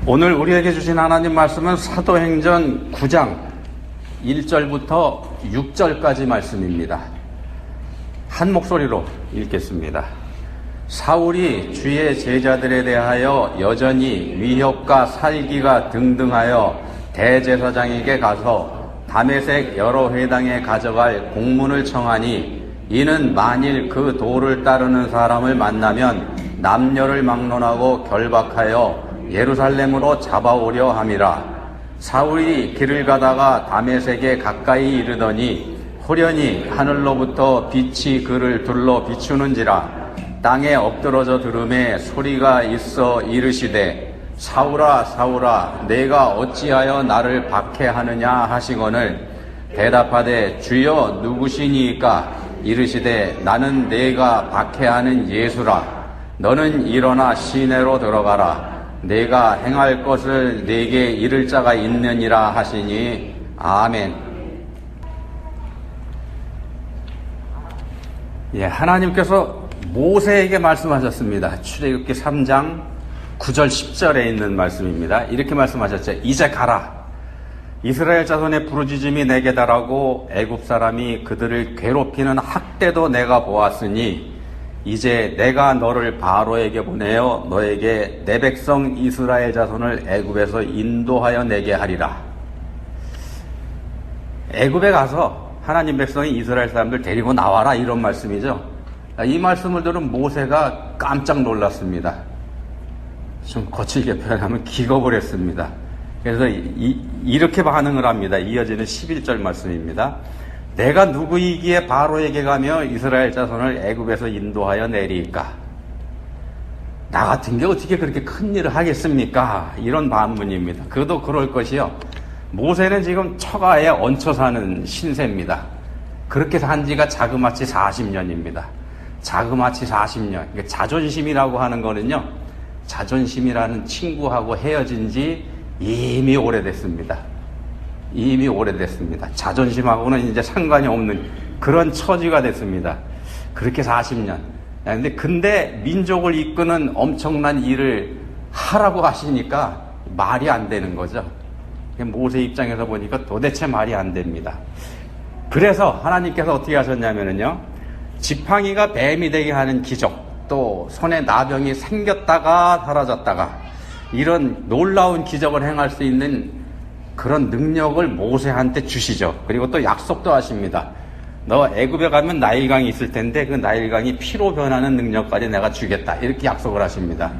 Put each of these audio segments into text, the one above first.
오늘 우리에게 주신 하나님 말씀은 사도행전 9장 1절부터 6절까지 말씀입니다. 한 목소리로 읽겠습니다. 사울이 주의 제자들에 대하여 여전히 위협과 살기가 등등하여 대제사장에게 가서 다메섹 여러 회당에 가져갈 공문을 청하니, 이는 만일 그 도를 따르는 사람을 만나면 남녀를 막론하고 결박하여 예루살렘으로 잡아오려 함이라. 사울이 길을 가다가 다메섹에 가까이 이르더니 호련히 하늘로부터 빛이 그를 둘러 비추는지라. 땅에 엎드러져 들음에 소리가 있어 이르시되, 사울아 사울아 내가 어찌하여 나를 박해하느냐 하시거늘, 대답하되 주여 누구시니이까? 이르시되 나는 내가 박해하는 예수라. 너는 일어나 시내로 들어가라. 내가 행할 것을 네게 이를 자가 있느니라 하시니. 아멘. 하나님께서 모세에게 말씀하셨습니다. 출애굽기 3장 9절 10절에 있는 말씀입니다. 이렇게 말씀하셨죠. 이제 가라. 이스라엘 자손의 부르짖음이 내게 달하고 애굽 사람이 그들을 괴롭히는 학대도 내가 보았으니, 이제 내가 너를 바로에게 보내어 너에게 내 백성 이스라엘 자손을 애굽에서 인도하여 내게 하리라. 애굽에 가서 하나님 백성이 이스라엘 사람들 데리고 나와라, 이런 말씀이죠. 이 말씀을 들은 모세가 깜짝 놀랐습니다. 좀 거칠게 표현하면 기겁을 했습니다. 그래서 이렇게 반응을 합니다. 이어지는 11절 말씀입니다. 내가 누구이기에 바로에게 가며 이스라엘 자손을 애굽에서 인도하여 내리까? 나 같은 게 어떻게 그렇게 큰 일을 하겠습니까? 이런 반문입니다. 그도 그럴 것이요. 모세는 지금 처가에 얹혀 사는 신세입니다. 그렇게 산 지가 자그마치 40년입니다. 자그마치 40년. 자존심이라고 하는 거는요, 자존심이라는 친구하고 헤어진 지 이미 오래됐습니다. 이미 오래됐습니다. 자존심하고는 이제 상관이 없는 그런 처지가 됐습니다. 그렇게 40년. 근데 민족을 이끄는 엄청난 일을 하라고 하시니까 말이 안 되는 거죠. 모세 입장에서 보니까 도대체 말이 안 됩니다. 그래서 하나님께서 어떻게 하셨냐면요, 지팡이가 뱀이 되게 하는 기적, 또 손에 나병이 생겼다가 사라졌다가, 이런 놀라운 기적을 행할 수 있는 그런 능력을 모세한테 주시죠. 그리고 또 약속도 하십니다. 너 애굽에 가면 나일강이 있을 텐데 그 나일강이 피로 변하는 능력까지 내가 주겠다, 이렇게 약속을 하십니다.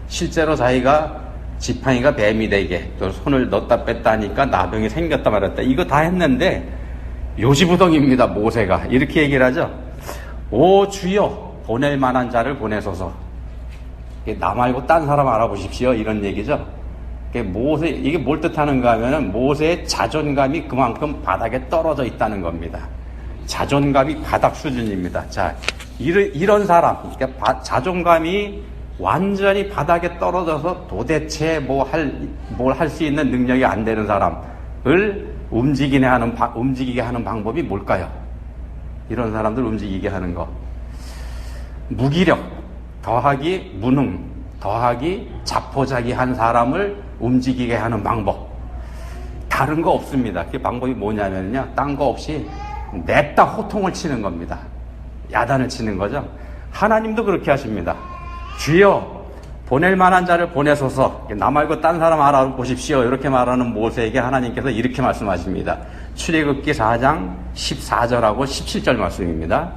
실제로 자기가 지팡이가 뱀이 되게, 또 손을 넣었다 뺐다 하니까 나병이 생겼다 말았다, 이거 다 했는데 요지부동입니다. 모세가 이렇게 얘기를 하죠. 오 주여, 보낼 만한 자를 보내소서. 나 말고 딴 사람 알아보십시오, 이런 얘기죠. 모세, 이게 뭘 뜻하는가 하면은 모세의 자존감이 그만큼 바닥에 떨어져 있다는 겁니다. 자존감이 바닥 수준입니다. 자, 이런 사람, 그러니까 자존감이 완전히 바닥에 떨어져서 도대체 뭘 할 수 있는 능력이 안 되는 사람을 움직이게 하는 방법이 뭘까요? 이런 사람들 움직이게 하는 거. 무기력 더하기 무능 더하기 자포자기한 사람을 움직이게 하는 방법. 다른 거 없습니다. 그 방법이 뭐냐면요, 딴 거 없이 냅다 호통을 치는 겁니다. 야단을 치는 거죠. 하나님도 그렇게 하십니다. 주여, 보낼 만한 자를 보내소서. 나 말고 딴 사람 알아보십시오, 이렇게 말하는 모세에게 하나님께서 이렇게 말씀하십니다. 출애굽기 4장 14절하고 17절 말씀입니다.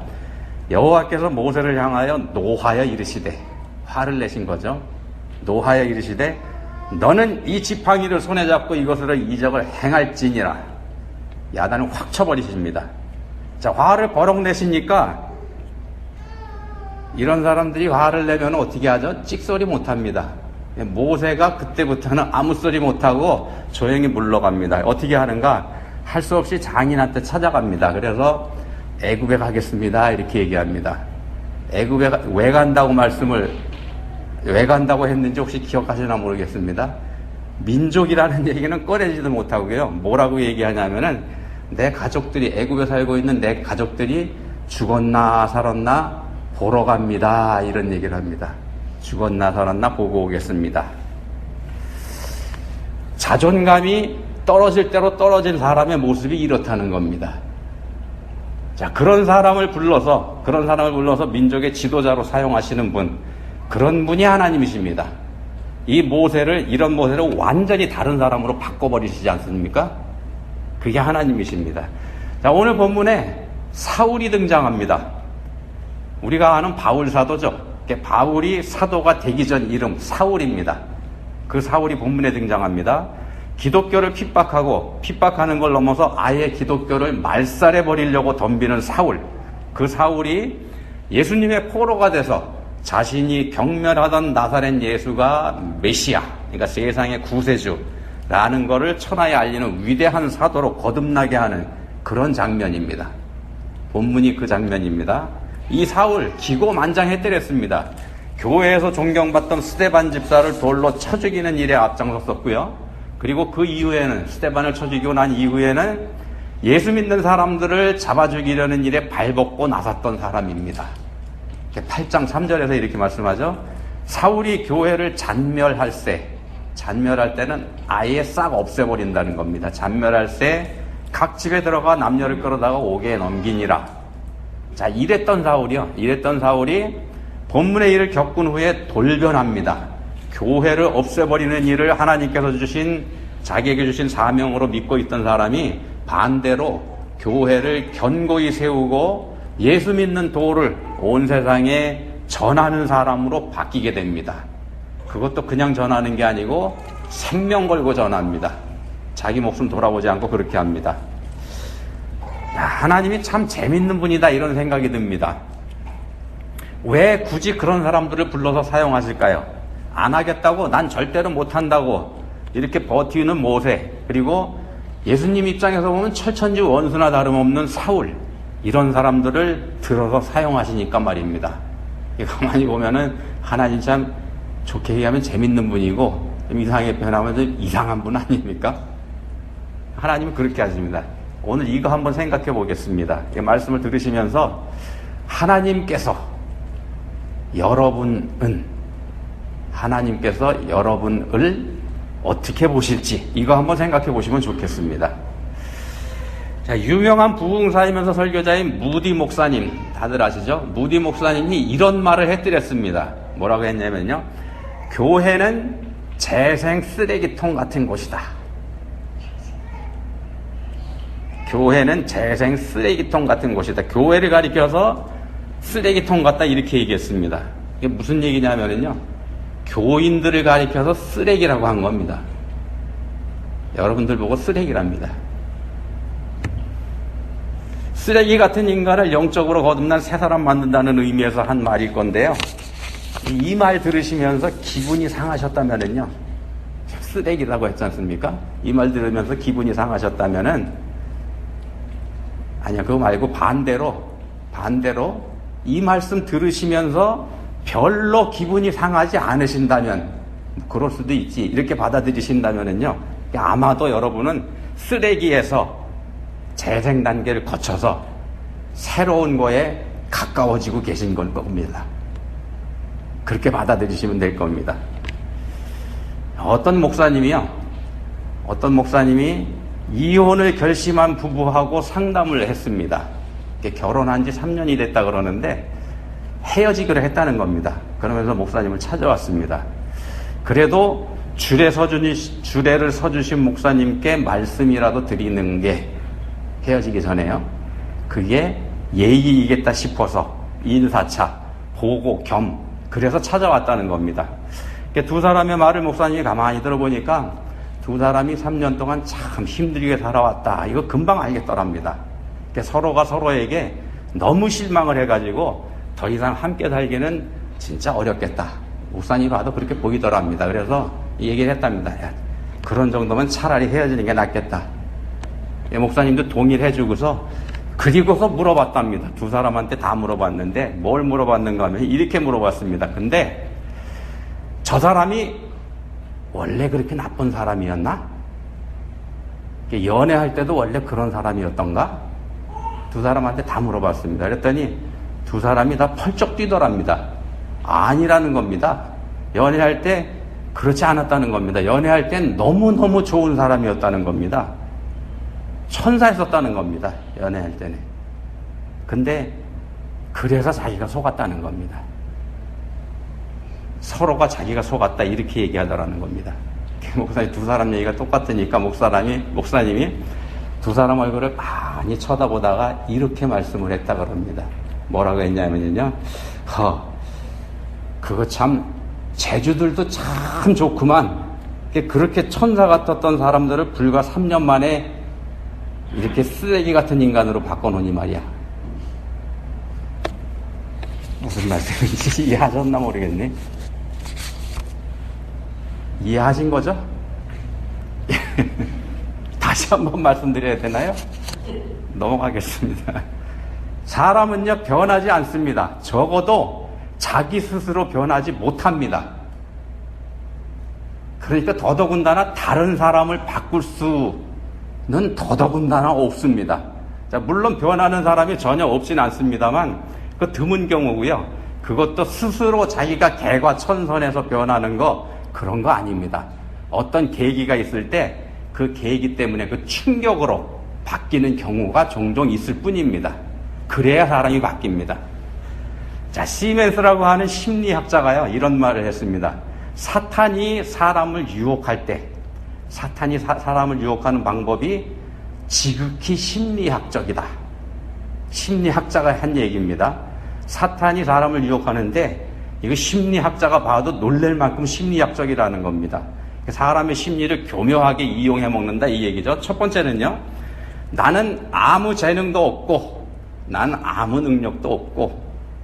여호와께서 모세를 향하여 노하여 이르시되, 화를 내신 거죠. 노하여 이르시되, 너는 이 지팡이를 손에 잡고 이것으로 이적을 행할지니라. 야단을 확 쳐버리십니다. 자, 화를 버럭 내시니까 이런 사람들이 화를 내면 어떻게 하죠? 찍소리 못합니다. 모세가 그때부터는 아무 소리 못하고 조용히 물러갑니다. 어떻게 하는가? 할 수 없이 장인한테 찾아갑니다. 그래서 애굽에 가겠습니다, 이렇게 얘기합니다. 애굽에 왜 간다고 했는지 혹시 기억하시나 모르겠습니다. 민족이라는 얘기는 꺼내지도 못하고요. 뭐라고 얘기하냐면은, 내 가족들이, 애굽에 살고 있는 내 가족들이 죽었나 살았나 보러 갑니다, 이런 얘기를 합니다. 죽었나 살았나 보고 오겠습니다. 자존감이 떨어질 대로 떨어진 사람의 모습이 이렇다는 겁니다. 자, 그런 사람을 불러서 민족의 지도자로 사용하시는 분, 그런 분이 하나님이십니다. 이런 모세를 완전히 다른 사람으로 바꿔버리시지 않습니까? 그게 하나님이십니다. 자, 오늘 본문에 사울이 등장합니다. 우리가 아는 바울 사도죠. 바울이 사도가 되기 전 이름 사울입니다. 그 사울이 본문에 등장합니다. 기독교를 핍박하는 걸 넘어서 아예 기독교를 말살해 버리려고 덤비는 사울. 그 사울이 예수님의 포로가 돼서 자신이 경멸하던 나사렛 예수가 메시아, 그러니까 세상의 구세주라는 것을 천하에 알리는 위대한 사도로 거듭나게 하는 그런 장면입니다. 본문이 그 장면입니다. 이 사울 기고만장했더랬습니다. 교회에서 존경받던 스데반 집사를 돌로 쳐 죽이는 일에 앞장섰었고요. 그리고 그 이후에는 스데반을 쳐 죽이고 난 이후에는 예수 믿는 사람들을 잡아 죽이려는 일에 발벗고 나섰던 사람입니다. 8장 3절에서 이렇게 말씀하죠. 사울이 교회를 잔멸할 때는 아예 싹 없애버린다는 겁니다. 잔멸할 때 각 집에 들어가 남녀를 끌어다가 옥에 넘기니라. 자, 이랬던 사울이 본문의 일을 겪은 후에 돌변합니다. 교회를 없애버리는 일을 하나님께서 자기에게 주신 사명으로 믿고 있던 사람이 반대로 교회를 견고히 세우고 예수 믿는 도를 온 세상에 전하는 사람으로 바뀌게 됩니다. 그것도 그냥 전하는 게 아니고 생명 걸고 전합니다. 자기 목숨 돌아보지 않고 그렇게 합니다. 하나님이 참 재밌는 분이다 이런 생각이 듭니다. 왜 굳이 그런 사람들을 불러서 사용하실까요? 안 하겠다고, 난 절대로 못한다고 이렇게 버티는 모세, 그리고 예수님 입장에서 보면 철천지 원수나 다름없는 사울, 이런 사람들을 들어서 사용하시니까 말입니다. 가만히 보면은 하나님 참 좋게 얘기하면 재밌는 분이고 좀 이상하게 표현하면 좀 이상한 분 아닙니까? 하나님은 그렇게 하십니다. 오늘 이거 한번 생각해 보겠습니다. 이 말씀을 들으시면서 하나님께서 여러분을 어떻게 보실지 이거 한번 생각해 보시면 좋겠습니다. 자, 유명한 부흥사이면서 설교자인 무디 목사님, 다들 아시죠? 무디 목사님이 이런 말을 해드렸습니다. 뭐라고 했냐면요, 교회는 재생 쓰레기통 같은 곳이다. 교회는 재생 쓰레기통 같은 곳이다. 교회를 가리켜서 쓰레기통 같다 이렇게 얘기했습니다. 이게 무슨 얘기냐면요, 교인들을 가리켜서 쓰레기라고 한 겁니다. 여러분들 보고 쓰레기랍니다. 쓰레기 같은 인간을 영적으로 거듭난 새 사람 만든다는 의미에서 한 말일 건데요. 이 말 들으시면서 기분이 상하셨다면은요, 쓰레기라고 했지 않습니까? 이 말 들으면서 기분이 상하셨다면은, 아니야, 그거 말고 반대로 이 말씀 들으시면서 별로 기분이 상하지 않으신다면, 그럴 수도 있지, 이렇게 받아들이신다면은요, 아마도 여러분은 쓰레기에서 재생 단계를 거쳐서 새로운 거에 가까워지고 계신 걸 겁니다. 그렇게 받아들이시면 될 겁니다. 어떤 목사님이 이혼을 결심한 부부하고 상담을 했습니다. 결혼한 지 3년이 됐다 그러는데 헤어지기로 했다는 겁니다. 그러면서 목사님을 찾아왔습니다. 그래도 주례를 서주신 목사님께 말씀이라도 드리는 게 헤어지기 전에요, 그게 예의이겠다 싶어서 인사차, 보고 겸, 그래서 찾아왔다는 겁니다. 두 사람의 말을 목사님이 가만히 들어보니까 두 사람이 3년 동안 참 힘들게 살아왔다, 이거 금방 알겠더랍니다. 서로가 서로에게 너무 실망을 해가지고 더 이상 함께 살기는 진짜 어렵겠다, 목사님이 봐도 그렇게 보이더랍니다. 그래서 이 얘기를 했답니다. 야, 그런 정도면 차라리 헤어지는 게 낫겠다. 목사님도 동의를 해주고서 그리고서 물어봤답니다. 두 사람한테 다 물어봤는데 뭘 물어봤는가 하면 이렇게 물어봤습니다. 근데 저 사람이 원래 그렇게 나쁜 사람이었나? 연애할 때도 원래 그런 사람이었던가? 두 사람한테 다 물어봤습니다. 그랬더니 두 사람이 다 펄쩍 뛰더랍니다. 아니라는 겁니다. 연애할 때 그렇지 않았다는 겁니다. 연애할 땐 너무너무 좋은 사람이었다는 겁니다. 천사였었다는 겁니다. 연애할 때는. 근데 그래서 자기가 속았다는 겁니다. 서로가 자기가 속았다 이렇게 얘기하더라는 겁니다. 목사님 두 사람 얘기가 똑같으니까 목사님이 두 사람 얼굴을 많이 쳐다보다가 이렇게 말씀을 했다 그럽니다. 뭐라고 했냐면요. 그거 참 제주들도 참 좋구만. 그렇게 천사 같았던 사람들을 불과 3년 만에 이렇게 쓰레기 같은 인간으로 바꿔놓으니 말이야. 무슨 말씀인지 이해하셨나 모르겠네. 이해하신 거죠? 다시 한번 말씀드려야 되나요? 넘어가겠습니다. 사람은요, 변하지 않습니다. 적어도 자기 스스로 변하지 못합니다. 그러니까 더더군다나 다른 사람을 바꿀 수는 더더군다나 없습니다. 자, 물론 변하는 사람이 전혀 없진 않습니다만, 그 드문 경우고요. 그것도 스스로 자기가 개과천선해서 변하는 거, 그런 거 아닙니다. 어떤 계기가 있을 때 그 계기 때문에 그 충격으로 바뀌는 경우가 종종 있을 뿐입니다. 그래야 사람이 바뀝니다. 자, 시멘스라고 하는 심리학자가요, 이런 말을 했습니다. 사탄이 사람을 유혹할 때, 사탄이 사람을 유혹하는 방법이 지극히 심리학적이다. 심리학자가 한 얘기입니다. 사탄이 사람을 유혹하는데 이거 심리학자가 봐도 놀랄 만큼 심리학적이라는 겁니다. 사람의 심리를 교묘하게 이용해 먹는다 이 얘기죠. 첫 번째는요. 나는 아무 재능도 없고 난 아무 능력도 없고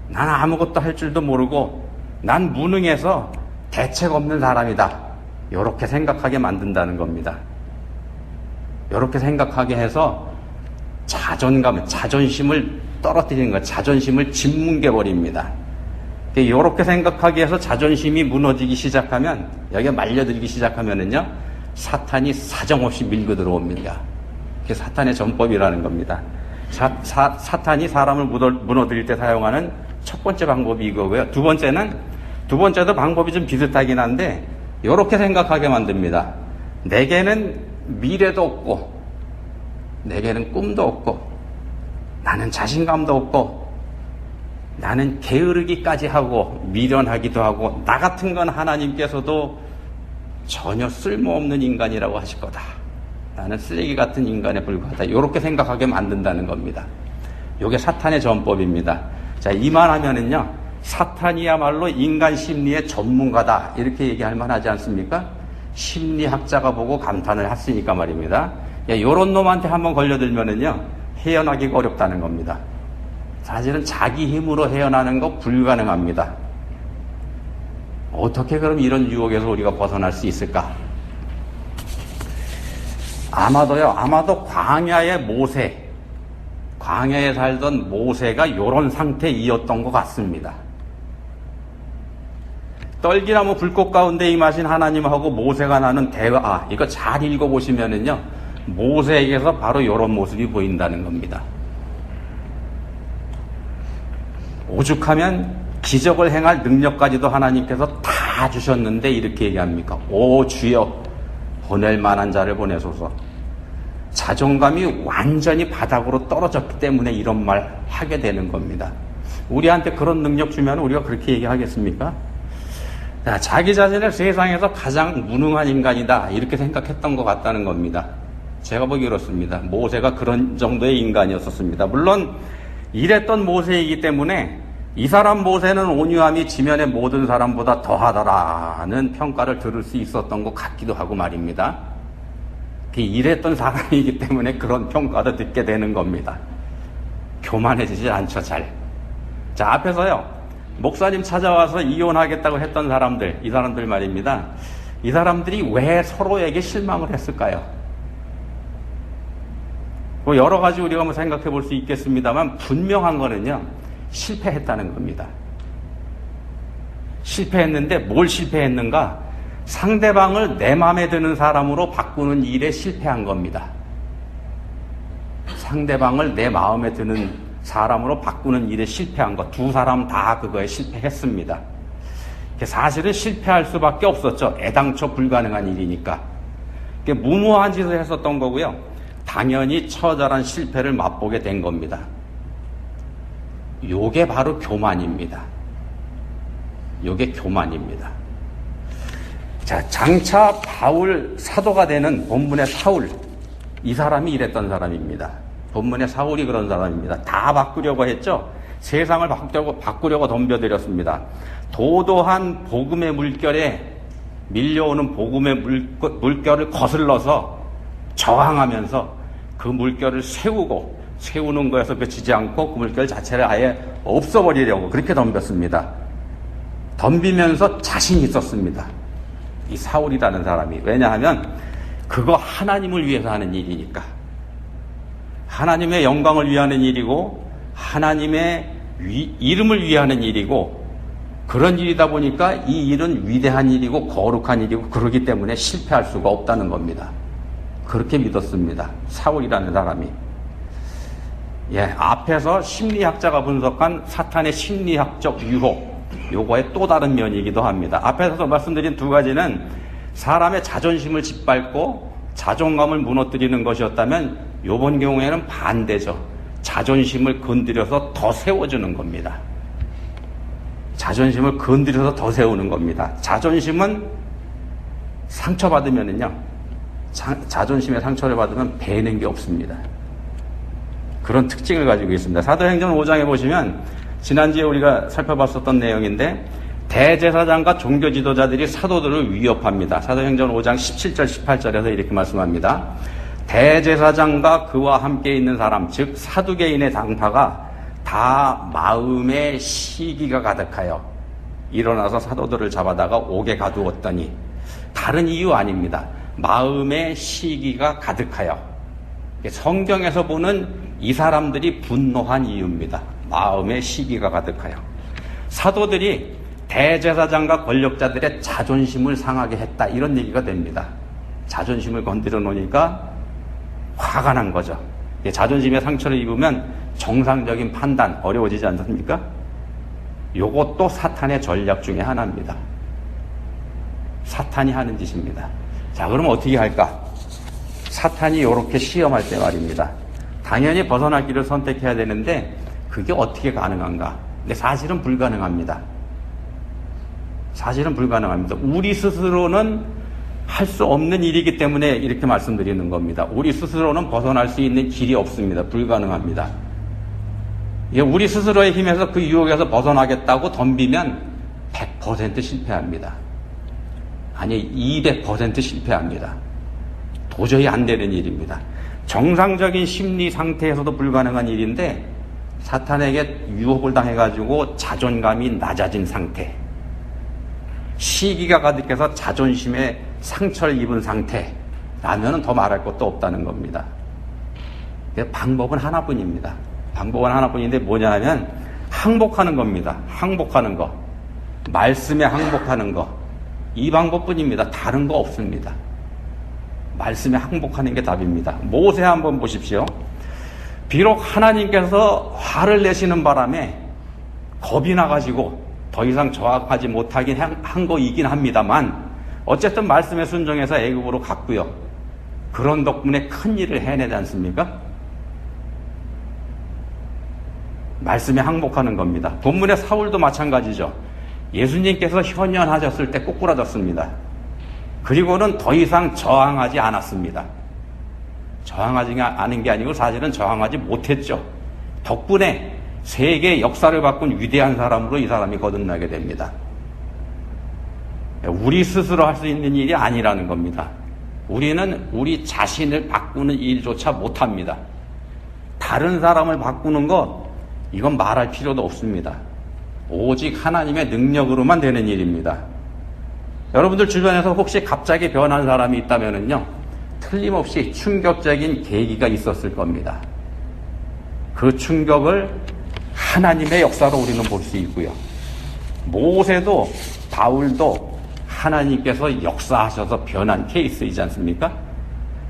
난 아무것도 할 줄도 모르고 난 무능해서 대책 없는 사람이다. 이렇게 생각하게 만든다는 겁니다. 이렇게 생각하게 해서 자존심을 떨어뜨리는 것, 자존심을 짓뭉개버립니다. 이렇게 생각하게 해서 자존심이 무너지기 시작하면, 여기에 말려들기 시작하면은요, 사탄이 사정없이 밀고 들어옵니다. 그게 사탄의 전법이라는 겁니다. 사탄이 사람을 무너뜨릴 때 사용하는 첫 번째 방법이 이거고요. 두 번째도 방법이 좀 비슷하긴 한데, 이렇게 생각하게 만듭니다. 내게는 미래도 없고, 내게는 꿈도 없고, 나는 자신감도 없고, 나는 게으르기까지 하고 미련하기도 하고 나 같은 건 하나님께서도 전혀 쓸모없는 인간이라고 하실 거다. 나는 쓰레기 같은 인간에 불과하다. 이렇게 생각하게 만든다는 겁니다. 이게 사탄의 전법입니다. 자, 이만하면은요, 사탄이야말로 인간 심리의 전문가다. 이렇게 얘기할 만하지 않습니까? 심리학자가 보고 감탄을 했으니까 말입니다. 이런 놈한테 한번 걸려들면은요, 헤어나기가 어렵다는 겁니다. 사실은 자기 힘으로 헤어나는 거 불가능합니다. 어떻게 그럼 이런 유혹에서 우리가 벗어날 수 있을까? 아마도 광야의 모세, 광야에 살던 모세가 이런 상태이었던 것 같습니다. 떨기나무 불꽃 가운데 임하신 하나님하고 모세가 나눈 대화, 이거 잘 읽어보시면은요, 모세에게서 바로 이런 모습이 보인다는 겁니다. 오죽하면 기적을 행할 능력까지도 하나님께서 다 주셨는데 이렇게 얘기합니까? 오 주여, 보낼 만한 자를 보내소서. 자존감이 완전히 바닥으로 떨어졌기 때문에 이런 말 하게 되는 겁니다. 우리한테 그런 능력 주면 우리가 그렇게 얘기하겠습니까? 자, 자기 자신을 세상에서 가장 무능한 인간이다 이렇게 생각했던 것 같다는 겁니다. 제가 보기 그렇습니다. 모세가 그런 정도의 인간이었었습니다. 물론 이랬던 모세이기 때문에 이 사람 모세는 온유함이 지면의 모든 사람보다 더하더라는 평가를 들을 수 있었던 것 같기도 하고 말입니다. 이랬던 사람이기 때문에 그런 평가도 듣게 되는 겁니다. 교만해지지 않죠, 잘. 자, 앞에서요, 목사님 찾아와서 이혼하겠다고 했던 사람들, 이 사람들 말입니다. 이 사람들이 왜 서로에게 실망을 했을까요? 뭐 여러 가지 우리가 뭐 생각해 볼 수 있겠습니다만 분명한 거는요, 실패했다는 겁니다. 실패했는데 뭘 실패했는가? 상대방을 내 마음에 드는 사람으로 바꾸는 일에 실패한 겁니다. 상대방을 내 마음에 드는 사람으로 바꾸는 일에 실패한 것. 두 사람 다 그거에 실패했습니다. 사실은 실패할 수밖에 없었죠. 애당초 불가능한 일이니까. 무모한 짓을 했었던 거고요. 당연히 처절한 실패를 맛보게 된 겁니다. 요게 바로 교만입니다. 요게 교만입니다. 자, 장차 바울 사도가 되는 본문의 사울, 이 사람이 이랬던 사람입니다. 본문의 사울이 그런 사람입니다. 다 바꾸려고 했죠. 세상을 바꾸려고 덤벼들였습니다. 도도한 복음의 물결에 밀려오는 복음의 물결을 거슬러서 저항하면서 그 물결을 세우는 거에서 그치지 않고 그 물결 자체를 아예 없어버리려고 그렇게 덤볐습니다. 덤비면서 자신이 있었습니다. 이 사울이라는 사람이. 왜냐하면 그거 하나님을 위해서 하는 일이니까. 하나님의 영광을 위하는 일이고 하나님의 이름을 위하는 일이고 그런 일이다 보니까 이 일은 위대한 일이고 거룩한 일이고 그러기 때문에 실패할 수가 없다는 겁니다. 그렇게 믿었습니다. 사울이라는 사람이. 앞에서 심리학자가 분석한 사탄의 심리학적 유혹, 요거의 또 다른 면이기도 합니다. 앞에서 말씀드린 두 가지는 사람의 자존심을 짓밟고 자존감을 무너뜨리는 것이었다면 요번 경우에는 반대죠. 자존심을 건드려서 더 세워주는 겁니다. 자존심을 건드려서 더 세우는 겁니다. 자존심은 상처받으면은요, 자존심에 상처를 받으면 배는 게 없습니다. 그런 특징을 가지고 있습니다. 사도행전 5장에 보시면 지난주에 우리가 살펴봤었던 내용인데 대제사장과 종교 지도자들이 사도들을 위협합니다. 사도행전 5장 17절 18절에서 이렇게 말씀합니다. 대제사장과 그와 함께 있는 사람, 즉 사두개인의 당파가 다 마음에 시기가 가득하여 일어나서 사도들을 잡아다가 옥에 가두었더니, 다른 이유 아닙니다. 마음에 시기가 가득하여. 성경에서 보는 이 사람들이 분노한 이유입니다. 마음에 시기가 가득하여. 사도들이 대제사장과 권력자들의 자존심을 상하게 했다, 이런 얘기가 됩니다. 자존심을 건드려 놓으니까 화가 난 거죠. 자존심에 상처를 입으면 정상적인 판단 어려워지지 않습니까? 요것도 사탄의 전략 중에 하나입니다. 사탄이 하는 짓입니다. 자, 그럼 어떻게 할까? 사탄이 이렇게 시험할 때 말입니다. 당연히 벗어날 길을 선택해야 되는데 그게 어떻게 가능한가? 근데 사실은 불가능합니다. 사실은 불가능합니다. 우리 스스로는 할 수 없는 일이기 때문에 이렇게 말씀드리는 겁니다. 우리 스스로는 벗어날 수 있는 길이 없습니다. 불가능합니다. 우리 스스로의 힘에서 그 유혹에서 벗어나겠다고 덤비면 100% 실패합니다. 아니, 200% 실패합니다. 도저히 안 되는 일입니다. 정상적인 심리 상태에서도 불가능한 일인데 사탄에게 유혹을 당해가지고 자존감이 낮아진 상태, 시기가 가득해서 자존심에 상처를 입은 상태라면 더 말할 것도 없다는 겁니다. 방법은 하나뿐입니다. 방법은 하나뿐인데 뭐냐 하면 항복하는 겁니다. 항복하는 거. 말씀에 항복하는 거. 이 방법뿐입니다. 다른 거 없습니다. 말씀에 항복하는 게 답입니다. 모세 한번 보십시오. 비록 하나님께서 화를 내시는 바람에 겁이 나가지고 더 이상 저항하지 못하긴 한 거이긴 합니다만 어쨌든 말씀에 순종해서 애굽으로 갔고요. 그런 덕분에 큰 일을 해내지 않습니까? 말씀에 항복하는 겁니다. 본문의 사울도 마찬가지죠. 예수님께서 현현하셨을 때 꼬꾸라졌습니다. 그리고는 더 이상 저항하지 않았습니다. 저항하지 않은 게 아니고 사실은 저항하지 못했죠. 덕분에 세계 역사를 바꾼 위대한 사람으로 이 사람이 거듭나게 됩니다. 우리 스스로 할 수 있는 일이 아니라는 겁니다. 우리는 우리 자신을 바꾸는 일조차 못합니다. 다른 사람을 바꾸는 것, 이건 말할 필요도 없습니다. 오직 하나님의 능력으로만 되는 일입니다. 여러분들 주변에서 혹시 갑자기 변한 사람이 있다면요, 틀림없이 충격적인 계기가 있었을 겁니다. 그 충격을 하나님의 역사로 우리는 볼 수 있고요. 모세도 바울도 하나님께서 역사하셔서 변한 케이스이지 않습니까?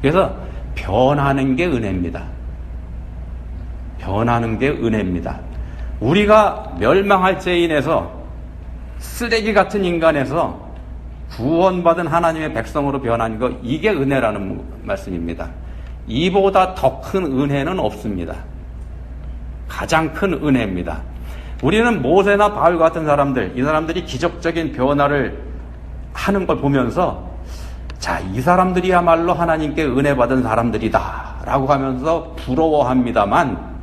그래서 변하는 게 은혜입니다. 변하는 게 은혜입니다. 우리가 멸망할 죄 인해서 쓰레기 같은 인간에서 구원받은 하나님의 백성으로 변한 거, 이게 은혜라는 말씀입니다. 이보다 더 큰 은혜는 없습니다. 가장 큰 은혜입니다. 우리는 모세나 바울 같은 사람들, 이 사람들이 기적적인 변화를 하는 걸 보면서 자, 이 사람들이야말로 하나님께 은혜 받은 사람들이다 라고 하면서 부러워합니다만,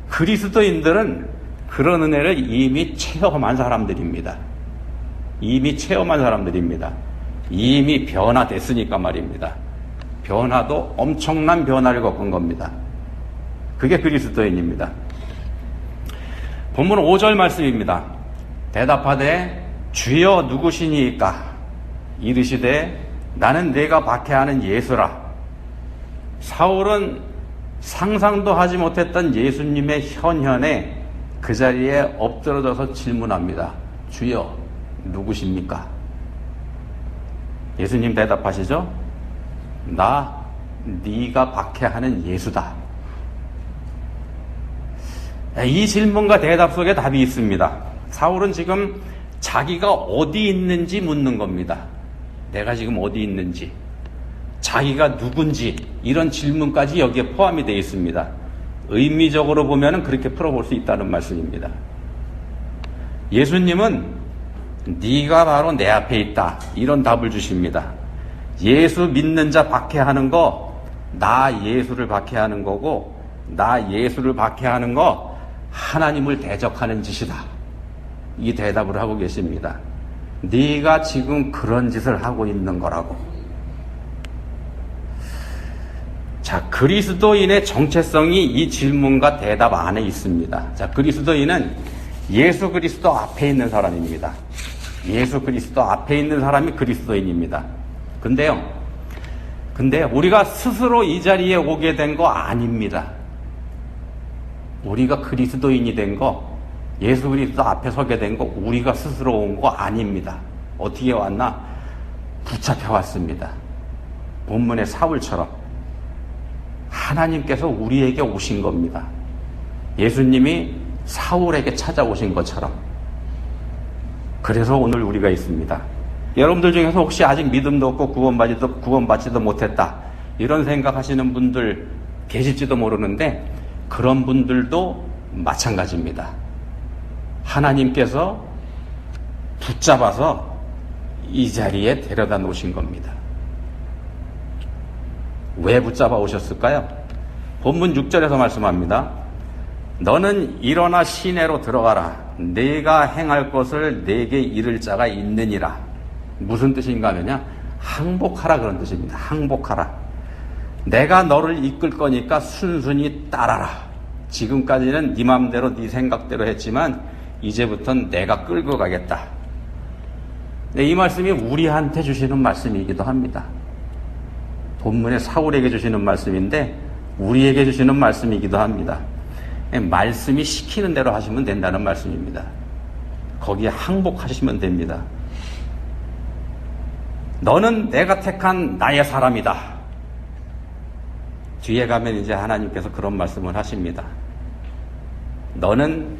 그리스도인들은 그런 은혜를 이미 체험한 사람들입니다. 이미 체험한 사람들입니다. 이미 변화됐으니까 말입니다. 변화도 엄청난 변화를 겪은 겁니다. 그게 그리스도인입니다. 본문 5절 말씀입니다. 대답하되 주여 누구시니까? 이르시되 나는 내가 박해하는 예수라. 사울은 상상도 하지 못했던 예수님의 현현에 그 자리에 엎드러져서 질문합니다. 주여 누구십니까? 예수님 대답하시죠? 나 네가 박해하는 예수다. 이 질문과 대답 속에 답이 있습니다. 사울은 지금 자기가 어디 있는지 묻는 겁니다. 내가 지금 어디 있는지, 자기가 누군지, 이런 질문까지 여기에 포함이 되어 있습니다. 의미적으로 보면 그렇게 풀어볼 수 있다는 말씀입니다. 예수님은 네가 바로 내 앞에 있다, 이런 답을 주십니다. 예수 믿는 자 박해하는 거, 나 예수를 박해하는 거고, 나 예수를 박해하는 거 하나님을 대적하는 짓이다, 이 대답을 하고 계십니다. 네가 지금 그런 짓을 하고 있는 거라고. 자, 그리스도인의 정체성이 이 질문과 대답 안에 있습니다. 자, 그리스도인은 예수 그리스도 앞에 있는 사람입니다. 예수 그리스도 앞에 있는 사람이 그리스도인입니다. 근데 우리가 스스로 이 자리에 오게 된 거 아닙니다. 우리가 그리스도인이 된 거, 예수 그리스도 앞에 서게 된 거 우리가 스스로 온 거 아닙니다. 어떻게 왔나? 붙잡혀 왔습니다. 본문의 사울처럼 하나님께서 우리에게 오신 겁니다. 예수님이 사울에게 찾아오신 것처럼. 그래서 오늘 우리가 있습니다. 여러분들 중에서 혹시 아직 믿음도 없고 구원받지도 못했다, 이런 생각하시는 분들 계실지도 모르는데, 그런 분들도 마찬가지입니다. 하나님께서 붙잡아서 이 자리에 데려다 놓으신 겁니다. 왜 붙잡아 오셨을까요? 본문 6절에서 말씀합니다. 너는 일어나 시내로 들어가라. 네가 행할 것을 네게 이를 자가 있느니라. 무슨 뜻인가 하면요, 항복하라, 그런 뜻입니다. 항복하라. 내가 너를 이끌 거니까 순순히 따라라. 지금까지는 네 맘대로 네 생각대로 했지만 이제부터는 내가 끌고 가겠다. 네, 이 말씀이 우리한테 주시는 말씀이기도 합니다. 본문에 사울에게 주시는 말씀인데 우리에게 주시는 말씀이기도 합니다. 말씀이 시키는 대로 하시면 된다는 말씀입니다. 거기에 항복하시면 됩니다. 너는 내가 택한 나의 사람이다. 뒤에 가면 이제 하나님께서 그런 말씀을 하십니다. 너는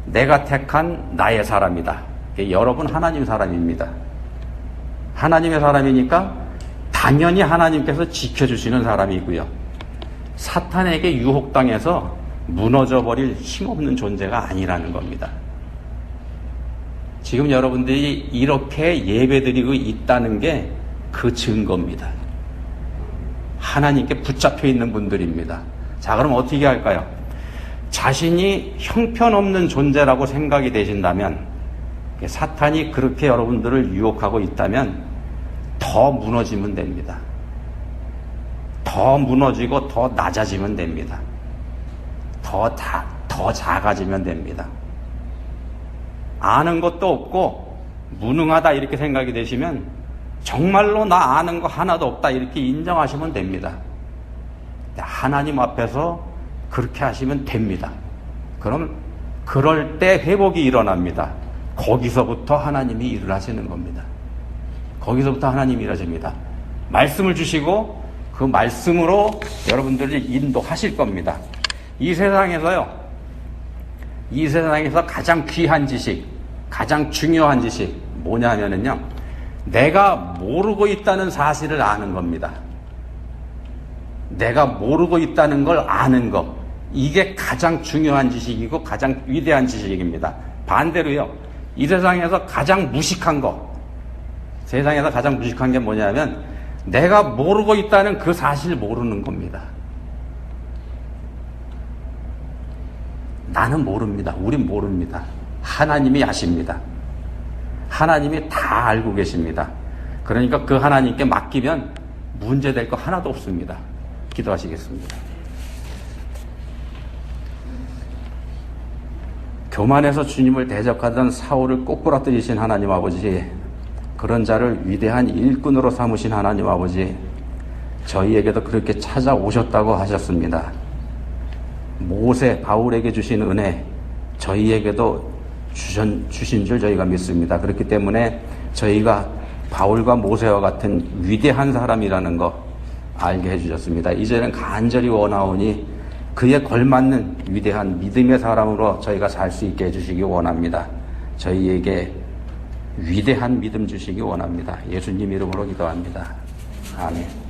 내가 택한 나의 사람이다. 여러분 하나님 사람입니다. 하나님의 사람이니까 당연히 하나님께서 지켜주시는 사람이고요. 사탄에게 유혹당해서 무너져버릴 힘없는 존재가 아니라는 겁니다. 지금 여러분들이 이렇게 예배드리고 있다는 게 그 증거입니다. 하나님께 붙잡혀 있는 분들입니다. 자, 그럼 어떻게 할까요? 자신이 형편없는 존재라고 생각이 되신다면, 사탄이 그렇게 여러분들을 유혹하고 있다면 더 무너지면 됩니다. 더 무너지고 더 낮아지면 됩니다. 더 작아지면 됩니다. 아는 것도 없고 무능하다 이렇게 생각이 되시면 정말로 나 아는 거 하나도 없다 이렇게 인정하시면 됩니다. 하나님 앞에서 그렇게 하시면 됩니다. 그럼 그럴 때 회복이 일어납니다. 거기서부터 하나님이 일을 하시는 겁니다. 거기서부터 하나님이 일하십니다. 말씀을 주시고 그 말씀으로 여러분들을 인도하실 겁니다. 이 세상에서 가장 귀한 지식, 가장 중요한 짓이 뭐냐 하면은요, 내가 모르고 있다는 사실을 아는 겁니다. 내가 모르고 있다는 걸 아는 것. 이게 가장 중요한 지식이고 가장 위대한 지식입니다. 반대로요, 이 세상에서 가장 무식한 거, 세상에서 가장 무식한 게 뭐냐면 내가 모르고 있다는 그 사실을 모르는 겁니다. 나는 모릅니다. 우린 모릅니다. 하나님이 아십니다. 하나님이 다 알고 계십니다. 그러니까 그 하나님께 맡기면 문제될 거 하나도 없습니다. 기도하시겠습니다. 교만해서 주님을 대적하던 사울을 꼬꾸라뜨리신 하나님 아버지, 그런 자를 위대한 일꾼으로 삼으신 하나님 아버지, 저희에게도 그렇게 찾아오셨다고 하셨습니다. 모세, 바울에게 주신 은혜, 저희에게도 주신 줄 저희가 믿습니다. 그렇기 때문에 저희가 바울과 모세와 같은 위대한 사람이라는 거 알게 해주셨습니다. 이제는 간절히 원하오니 그에 걸맞는 위대한 믿음의 사람으로 저희가 살 수 있게 해주시기 원합니다. 저희에게 위대한 믿음 주시기 원합니다. 예수님 이름으로 기도합니다. 아멘.